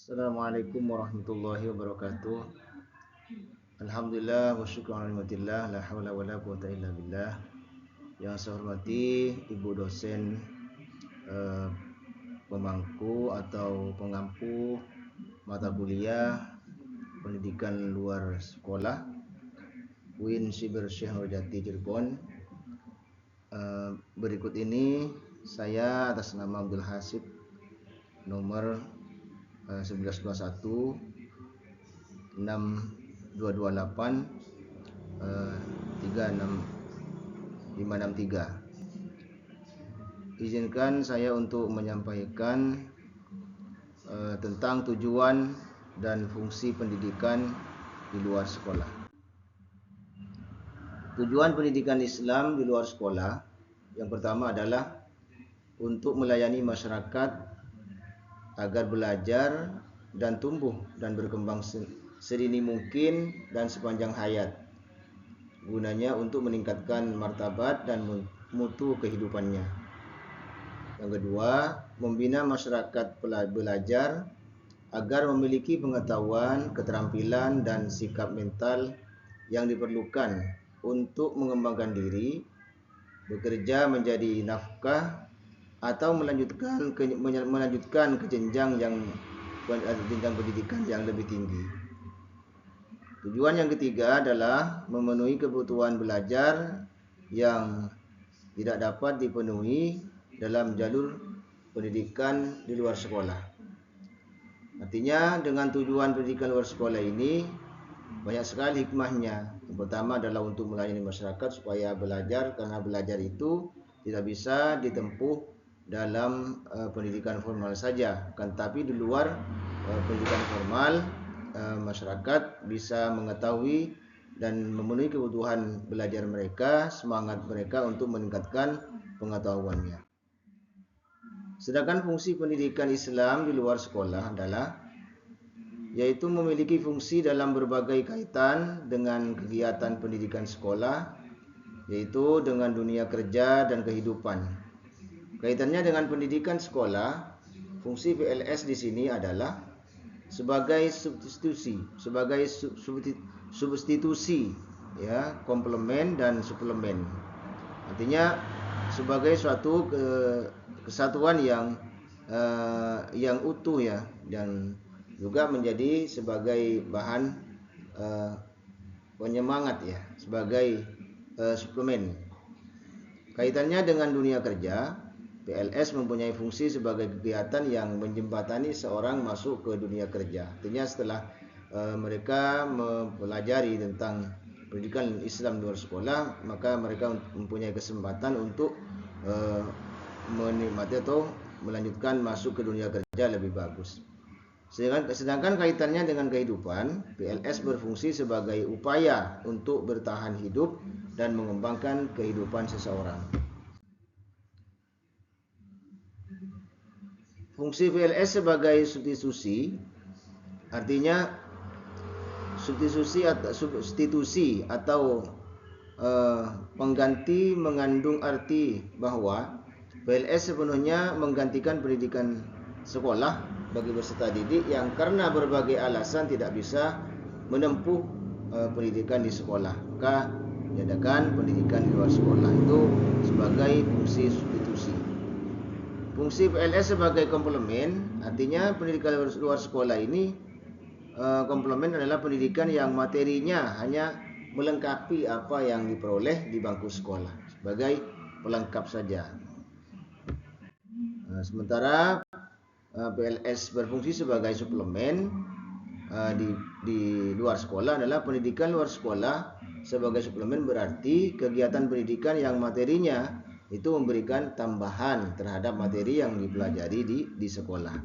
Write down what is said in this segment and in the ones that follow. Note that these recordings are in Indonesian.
Assalamualaikum warahmatullahi wabarakatuh. Alhamdulillah wa syukru ala nikmatillah, la haula wala quwata illa billah. Yang saya hormati Ibu dosen pemangku atau pengampu mata kuliah pendidikan luar sekolah UIN Siber Syekh Nurjati Cirebon. Berikut ini saya atas nama Abdul Hasib nomor 1121 6228 36563. Izinkan saya untuk menyampaikan tentang tujuan dan fungsi pendidikan di luar sekolah. Tujuan pendidikan Islam di luar sekolah yang pertama adalah untuk melayani masyarakat agar belajar dan tumbuh dan berkembang sedini mungkin dan sepanjang hayat. Gunanya untuk meningkatkan martabat dan mutu kehidupannya. Yang kedua, membina masyarakat belajar agar memiliki pengetahuan, keterampilan, dan sikap mental yang diperlukan untuk mengembangkan diri, bekerja menjadi nafkah, atau melanjutkan ke jenjang pendidikan yang lebih tinggi. Tujuan yang ketiga adalah memenuhi kebutuhan belajar yang tidak dapat dipenuhi dalam jalur pendidikan di luar sekolah. Artinya dengan tujuan pendidikan luar sekolah ini banyak sekali hikmahnya. Yang pertama adalah untuk melayani masyarakat supaya belajar, karena belajar itu tidak bisa ditempuh dalam pendidikan formal saja, kan tapi di luar pendidikan formal masyarakat bisa mengetahui dan memenuhi kebutuhan belajar mereka, semangat mereka untuk meningkatkan pengetahuannya. Sedangkan fungsi pendidikan Islam di luar sekolah adalah yaitu memiliki fungsi dalam berbagai kaitan dengan kegiatan pendidikan sekolah, yaitu dengan dunia kerja dan kehidupan. Kaitannya dengan pendidikan sekolah, fungsi PLS di sini adalah sebagai substitusi, ya, komplement dan suplemen. Artinya sebagai suatu kesatuan yang utuh, ya, dan juga menjadi sebagai bahan penyemangat, ya, sebagai suplemen. Kaitannya dengan dunia kerja, PLS mempunyai fungsi sebagai kegiatan yang menjembatani seorang masuk ke dunia kerja. Artinya setelah mereka mempelajari tentang pendidikan Islam di luar sekolah, maka mereka mempunyai kesempatan untuk menikmati atau melanjutkan masuk ke dunia kerja lebih bagus. Sedangkan kaitannya dengan kehidupan, PLS berfungsi sebagai upaya untuk bertahan hidup dan mengembangkan kehidupan seseorang. Fungsi PLS sebagai substitusi, artinya substitusi atau pengganti mengandung arti bahwa PLS sepenuhnya menggantikan pendidikan sekolah bagi peserta didik yang karena berbagai alasan tidak bisa menempuh pendidikan di sekolah, maka diadakan pendidikan di luar sekolah. Itu sebagai fungsi substitusi. Fungsi PLS sebagai komplement, artinya pendidikan luar sekolah ini komplement adalah pendidikan yang materinya hanya melengkapi apa yang diperoleh di bangku sekolah, sebagai pelengkap saja. Sementara PLS berfungsi sebagai suplemen di luar sekolah adalah pendidikan luar sekolah sebagai suplemen, berarti kegiatan pendidikan yang materinya itu memberikan tambahan terhadap materi yang dipelajari di sekolah.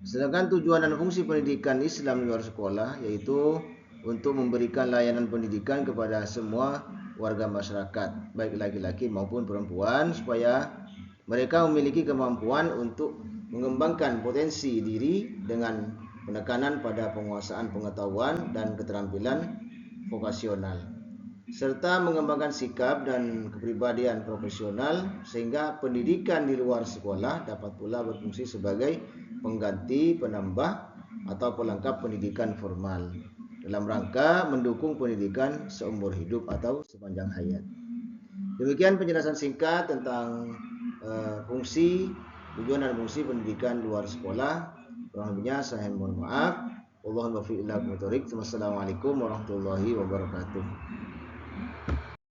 Sedangkan tujuan dan fungsi pendidikan Islam di luar sekolah yaitu untuk memberikan layanan pendidikan kepada semua warga masyarakat, baik laki-laki maupun perempuan, supaya mereka memiliki kemampuan untuk mengembangkan potensi diri dengan penekanan pada penguasaan pengetahuan dan keterampilan vokasional, serta mengembangkan sikap dan kepribadian profesional, sehingga pendidikan di luar sekolah dapat pula berfungsi sebagai pengganti, penambah, atau pelengkap pendidikan formal dalam rangka mendukung pendidikan seumur hidup atau sepanjang hayat. Demikian penjelasan singkat tentang fungsi, tujuan dan fungsi pendidikan luar sekolah. Kurang lebihnya saya mohon maaf. Wassalamualaikum warahmatullahi wabarakatuh.